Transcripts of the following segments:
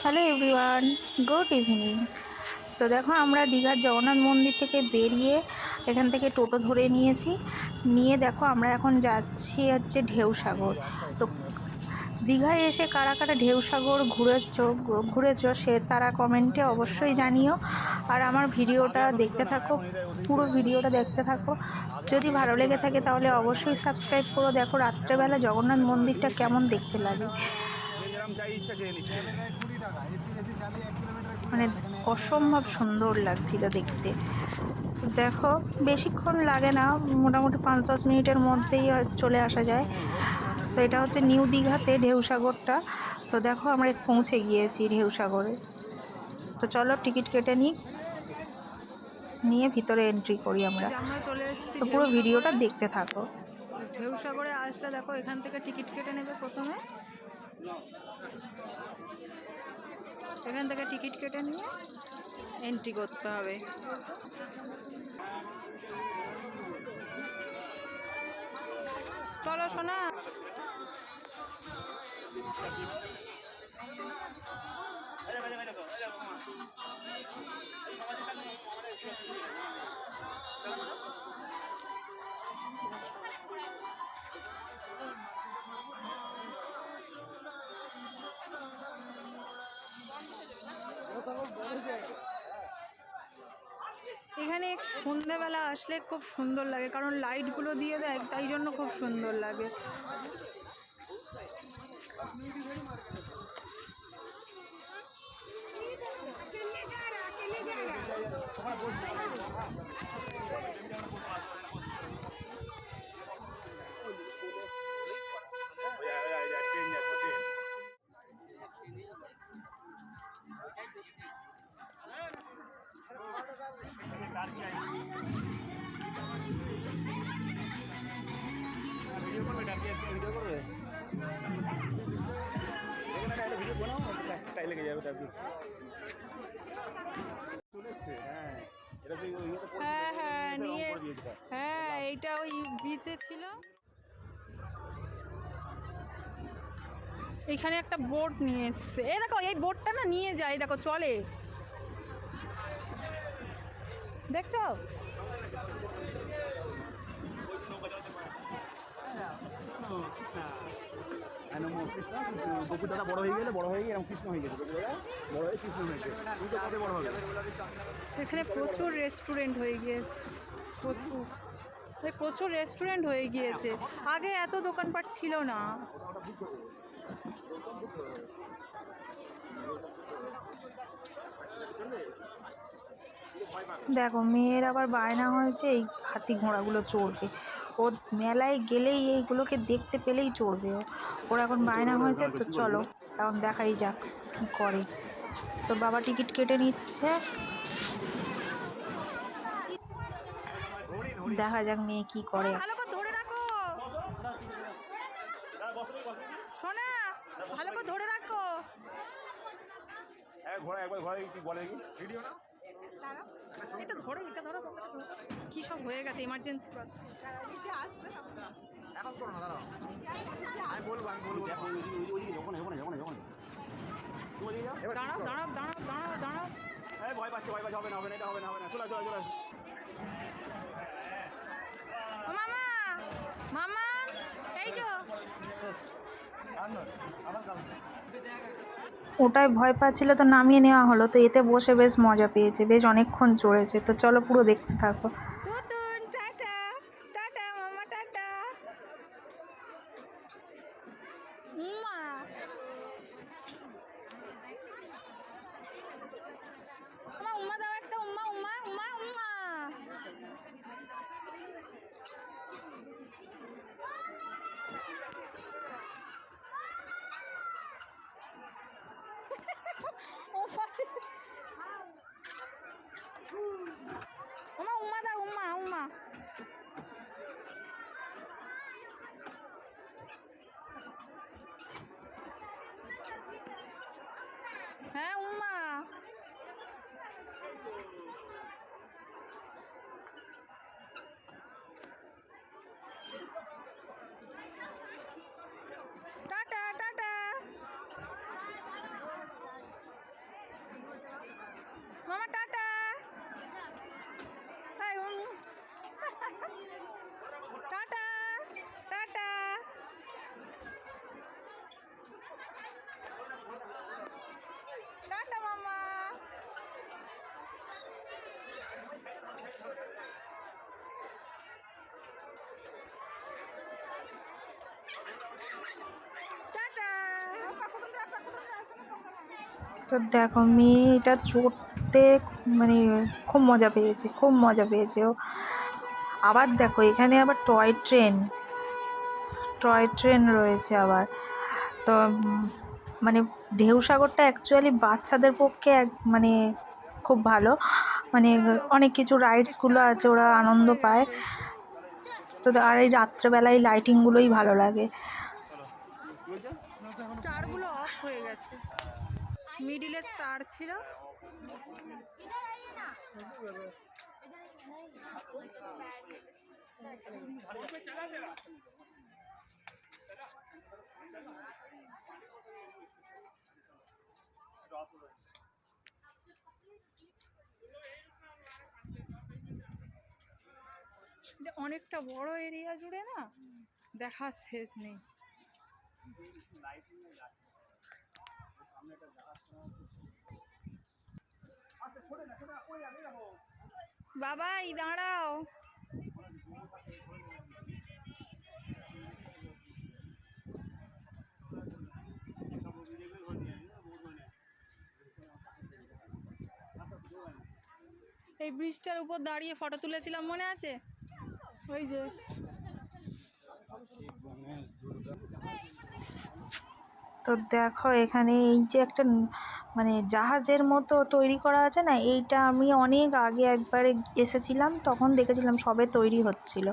Hello everyone, good evening. তো দেখো আমরা দীঘার জগন্নাথ মন্দির থেকে বেরিয়ে এখান থেকে টোটো ধরে নিয়ে দেখো আমরা এখন যাচ্ছি হচ্ছে ঢেউসাগর। তো দীঘায় এসে কারা কারা ঢেউসাগর ঘুরেছো সে তারা কমেন্টে অবশ্যই জানিও। আর আমার ভিডিওটা দেখতে থাকো, পুরো ভিডিওটা দেখতে থাকো। যদি ভালো লেগে থাকে তাহলে অবশ্যই সাবস্ক্রাইব করো। দেখো রাত্রেবেলা জগন্নাথ মন্দিরটা কেমন দেখতে লাগে, মানে অসম্ভব সুন্দর লাগছিল দেখতে। তো দেখো বেশিক্ষণ লাগে না, মোটামুটি 5-10 মিনিটের মধ্যেই চলে আসা যায়। তো এটা হচ্ছে নিউ দীঘাতে ঢেউসাগরটা। তো দেখো আমরা পৌঁছে গিয়েছি ঢেউসাগরে। তো চলো টিকিট কেটে নিয়ে ভিতরে এন্ট্রি করি আমরা। চলে এসেছি, তো পুরো ভিডিওটা দেখতে থাকো। ঢেউসাগরে আসলে দেখো এখান থেকে টিকিট কেটে নেবে প্রথমে, এখান থেকে টিকিট কেটে নিয়ে এন্ট্রি করতে হবে। চলো শোনা। এখানে সন্ধ্যেবেলা আসলে খুব সুন্দর লাগে, কারণ লাইটগুলো দিয়ে দেয়, তাই জন্য খুব সুন্দর লাগে। হ্যাঁ এইটা ওই বিচে ছিল। এখানে একটা বোট নিয়ে এসছে, এ দেখো এই বোটটা না নিয়ে যায়, দেখো চলে, দেখছো? গোপুর দাদা বড় হয়ে গেলে বড় হয়ে এরকম কৃষ্ণ হয়ে গেছে, বড় হয়ে কৃষ্ণ হয়েছে, বড় হবে। এখানে প্রচুর রেস্টুরেন্ট হয়ে গিয়েছে, প্রচুর রেস্টুরেন্ট হয়ে গিয়েছে। আগে এত দোকানপাট ছিল না। দেখো মেয়ের আবার বায়না হয়েছে এই হাতি ঘোড়াগুলো চড়বে, ও মেলায় গেলেই এইগুলোকে দেখতে পেলেই চড়বে। ওর এখন বায়না হয়েছে, তো চলো এখন দেখাই যাক কি করে। তো বাবা টিকিট কেটে নিচ্ছে, দেখা যাক মেয়ে কি করে। ভালো করে ধরে রাখো সোনা, ভালো করে ধরে রাখো। এটা ধরো, এটা ধরো, কি সব হয়ে গেছে ইমার্জেন্সি। দাঁড়াও দাঁড়াও দাঁড়াও দাঁড়াও দাঁড়াও, ভয় পাচ্ছে, হবে না, এটা হবে না, চলে চলে চলে। মামা মামা এই যে ওটাই ভয় পাচ্ছিল, তো নামিয়ে নেওয়া হলো। তো এতে বসে বেশ মজা পেয়েছে, বেশ অনেকক্ষণ চড়েছে। তো চলো পুরো দেখতে থাকো। টাটা টাটা মামা, টাটা। উম্মা দাও একটা, উম্মা উম্মা উম্মা উম্মা। উম্মা উম্মা দাও, তো দেখো মেয়েটা চড়তে মানে খুব মজা পেয়েছে, খুব মজা পেয়েছে ও। আবার দেখো এখানে আবার টয় ট্রেন রয়েছে আবার। তো মানে ঢেউসাগরটা অ্যাকচুয়ালি বাচ্চাদের পক্ষে মানে খুব ভালো, মানে অনেক কিছু রাইডসগুলো আছে, ওরা আনন্দ পায়। তো আর এই রাত্রেবেলায় লাইটিংগুলোই ভালো লাগে। স্টারগুলো অফ হয়ে গেছে, মিডিলে স্টার ছিল। অনেকটা বড় এরিয়া জুড়ে না, দেখার শেষ নেই। বাবাই দাঁড়াও। এই ব্রিজটার উপর দাঁড়িয়ে ফটো তুলেছিলাম, মনে আছে? ওই যে তো দেখো এখানে এই যে একটা মানে জাহাজের মতো তৈরি করা আছে না, এইটা আমি অনেক আগে একবার এসেছিলাম, তখন দেখেছিলাম সবে তৈরি হচ্ছিল।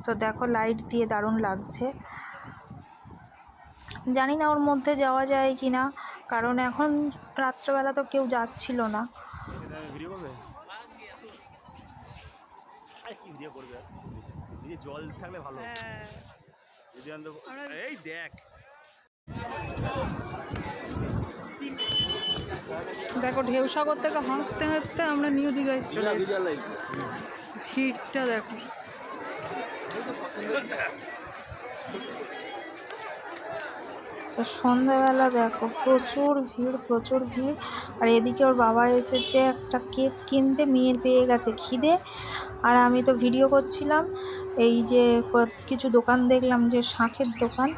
তো দেখো লাইট দিয়ে দারুণ লাগছে। জানি না ওর মধ্যে যাওয়া যায় কি না, কারণ এখন রাত্রেবেলা তো কেউ যাচ্ছিল না। জল থাকলে ভালো। এই দেখ দেখো ঢেউসাগর থেকে হাঁটতে হাঁটতে আমরা নিউ দীঘায় চলে এসেছি। ভিড়টা দেখো। তো সন্ধ্যাবেলা দেখো প্রচুর ভিড়। আর এদিকে ওর বাবা এসেছে একটা কেক কিনতে, মেয়ের পেয়ে গেছে খিদে। আর আমি তো ভিডিও করছিলাম, এই যে কিছু দোকান দেখলাম, যে শাঁখের দোকান,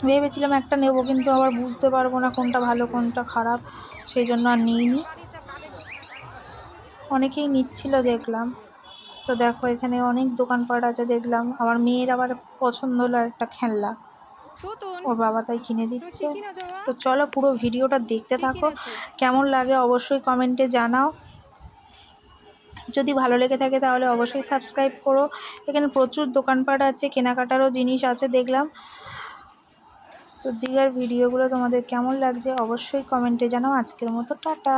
ভেবেছিলাম একটা নেব, কিন্তু আবার বুঝতে পারবো না কোনটা ভালো কোনটা খারাপ, সেই জন্য আর নিইনি। অনেকেই নিচ্ছিল দেখলাম। তো দেখো এখানে অনেক দোকানপাট আছে দেখলাম। আমার মেয়ের আবার পছন্দ হলো একটা খেলনা, ওর বাবা তাই কিনে দিচ্ছে। তো চলো পুরো ভিডিওটা দেখতে থাকো, কেমন লাগে অবশ্যই কমেন্টে জানাও। যদি ভালো লেগে থাকে তাহলে অবশ্যই সাবস্ক্রাইব করো। এখানে প্রচুর দোকানপাট আছে, কেনাকাটারও জিনিস আছে দেখলাম। তো দীঘার ভিডিওগুলো তোমাদের কেমন লাগছে অবশ্যই কমেন্টে জানাও। আজকের মতো টাটা।